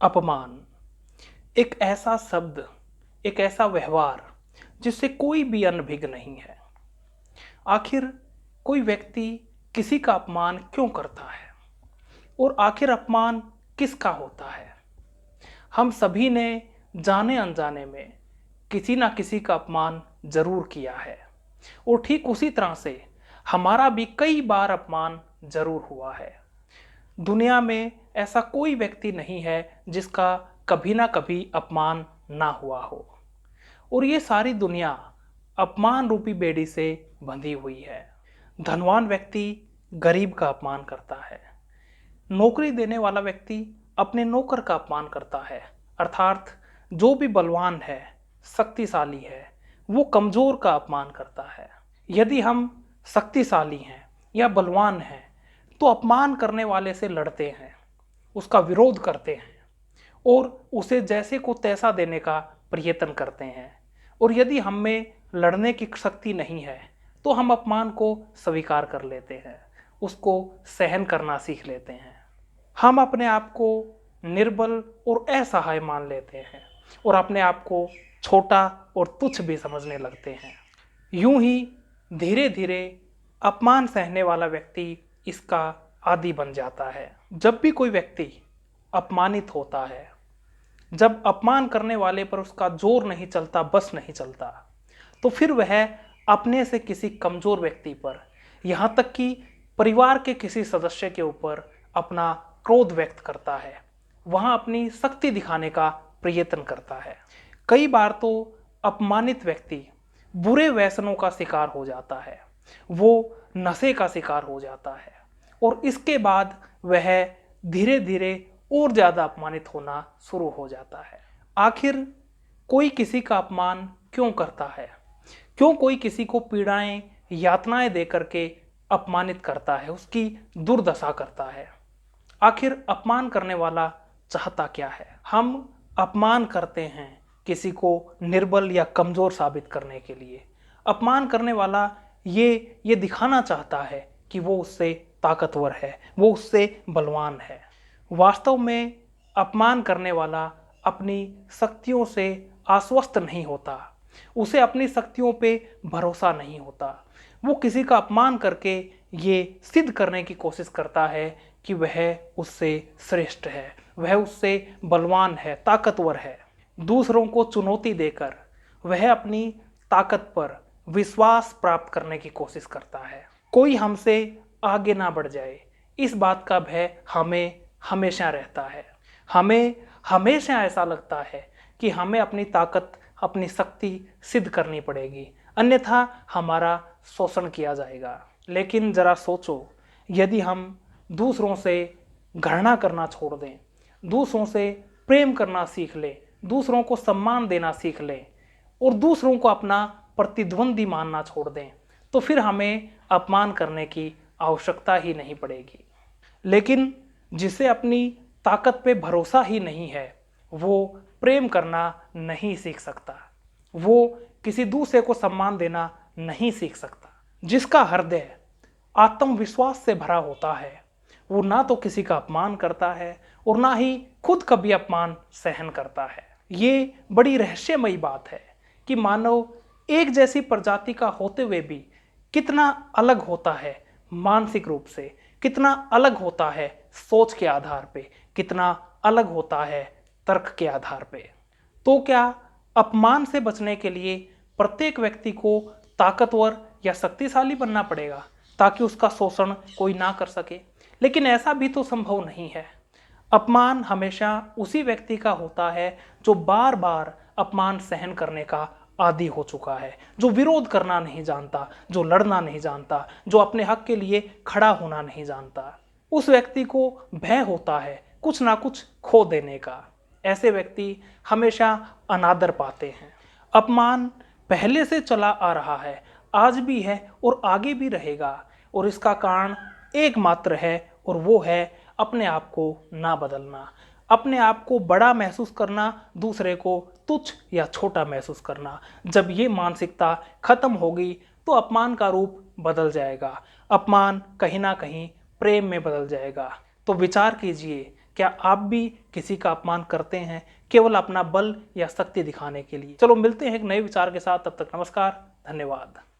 अपमान एक ऐसा शब्द, एक ऐसा व्यवहार जिससे कोई भी अनभिज्ञ नहीं है। आखिर कोई व्यक्ति किसी का अपमान क्यों करता है और आखिर अपमान किसका होता है? हम सभी ने जाने अनजाने में किसी ना किसी का अपमान जरूर किया है और ठीक उसी तरह से हमारा भी कई बार अपमान जरूर हुआ है। दुनिया में ऐसा कोई व्यक्ति नहीं है जिसका कभी ना कभी अपमान ना हुआ हो और ये सारी दुनिया अपमान रूपी बेड़ी से बंधी हुई है। धनवान व्यक्ति गरीब का अपमान करता है, नौकरी देने वाला व्यक्ति अपने नौकर का अपमान करता है, अर्थात जो भी बलवान है, शक्तिशाली है, वो कमजोर का अपमान करता है। यदि हम शक्तिशाली हैं या बलवान हैं तो अपमान करने वाले से लड़ते हैं, उसका विरोध करते हैं और उसे जैसे को तैसा देने का प्रयत्न करते हैं। और यदि हम में लड़ने की शक्ति नहीं है तो हम अपमान को स्वीकार कर लेते हैं, उसको सहन करना सीख लेते हैं। हम अपने आप को निर्बल और असहाय मान लेते हैं और अपने आप को छोटा और तुच्छ भी समझने लगते हैं। यूं ही धीरे धीरे अपमान सहने वाला व्यक्ति इसका आदी बन जाता है। जब भी कोई व्यक्ति अपमानित होता है, जब अपमान करने वाले पर उसका जोर नहीं चलता, बस नहीं चलता, तो फिर वह अपने से किसी कमजोर व्यक्ति पर, यहां तक कि परिवार के किसी सदस्य के ऊपर अपना क्रोध व्यक्त करता है, वहां अपनी शक्ति दिखाने का प्रयत्न करता है। कई बार तो अपमानित व्यक्ति बुरे व्यसनों का शिकार हो जाता है, वो नशे का शिकार हो जाता है और इसके बाद वह धीरे धीरे और ज्यादा अपमानित होना शुरू हो जाता है। आखिर कोई किसी का अपमान क्यों करता है? क्यों कोई किसी को पीड़ाएं, यातनाएं देकर के अपमानित करता है, उसकी दुर्दशा करता है? आखिर अपमान करने वाला चाहता क्या है? हम अपमान करते हैं किसी को निर्बल या कमजोर साबित करने के लिए। अपमान करने वाला ये दिखाना चाहता है कि वो उससे ताकतवर है, वो उससे बलवान है। वास्तव में अपमान करने वाला अपनी शक्तियों से आश्वस्त नहीं होता, उसे अपनी शक्तियों पे भरोसा नहीं होता। वो किसी का अपमान करके ये सिद्ध करने की कोशिश करता है कि वह उससे श्रेष्ठ है, वह उससे बलवान है, ताकतवर है। दूसरों को चुनौती देकर वह अपनी ताकत पर विश्वास प्राप्त करने की कोशिश करता है। कोई हमसे आगे ना बढ़ जाए, इस बात का भय हमें हमेशा रहता है। हमें हमेशा ऐसा लगता है कि हमें अपनी ताकत, अपनी शक्ति सिद्ध करनी पड़ेगी, अन्यथा हमारा शोषण किया जाएगा। लेकिन जरा सोचो, यदि हम दूसरों से घृणा करना छोड़ दें, दूसरों से प्रेम करना सीख लें, दूसरों को सम्मान देना सीख लें और दूसरों को अपना प्रतिद्वंदी मानना छोड़ दें, तो फिर हमें अपमान करने की आवश्यकता ही नहीं पड़ेगी। लेकिन जिसे अपनी ताकत पे भरोसा ही नहीं है, वो प्रेम करना नहीं सीख सकता, वो किसी दूसरे को सम्मान देना नहीं सीख सकता। जिसका हृदय आत्मविश्वास से भरा होता है, वो ना तो किसी का अपमान करता है और ना ही खुद कभी अपमान सहन करता है। ये बड़ी रहस्यमयी बात है कि मानव एक जैसी प्रजाति का होते हुए भी कितना अलग होता है मानसिक रूप से, कितना अलग होता है सोच के आधार पे, कितना अलग होता है तर्क के आधार पे। तो क्या अपमान से बचने के लिए प्रत्येक व्यक्ति को ताकतवर या शक्तिशाली बनना पड़ेगा ताकि उसका शोषण कोई ना कर सके? लेकिन ऐसा भी तो संभव नहीं है। अपमान हमेशा उसी व्यक्ति का होता है जो बार बार अपमान सहन करने का आदी हो चुका है, जो विरोध करना नहीं जानता, जो लड़ना नहीं जानता, जो अपने हक के लिए खड़ा होना नहीं जानता। उस व्यक्ति को भय होता है कुछ ना कुछ खो देने का। ऐसे व्यक्ति हमेशा अनादर पाते हैं। अपमान पहले से चला आ रहा है, आज भी है और आगे भी रहेगा, और इसका कारण एकमात्र है और वो है अपने आप को ना बदलना, अपने आप को बड़ा महसूस करना, दूसरे को तुच्छ या छोटा महसूस करना। जब ये मानसिकता खत्म होगी तो अपमान का रूप बदल जाएगा, अपमान कहीं ना कहीं प्रेम में बदल जाएगा। तो विचार कीजिए, क्या आप भी किसी का अपमान करते हैं केवल अपना बल या शक्ति दिखाने के लिए? चलो मिलते हैं एक नए विचार के साथ, तब तक नमस्कार, धन्यवाद।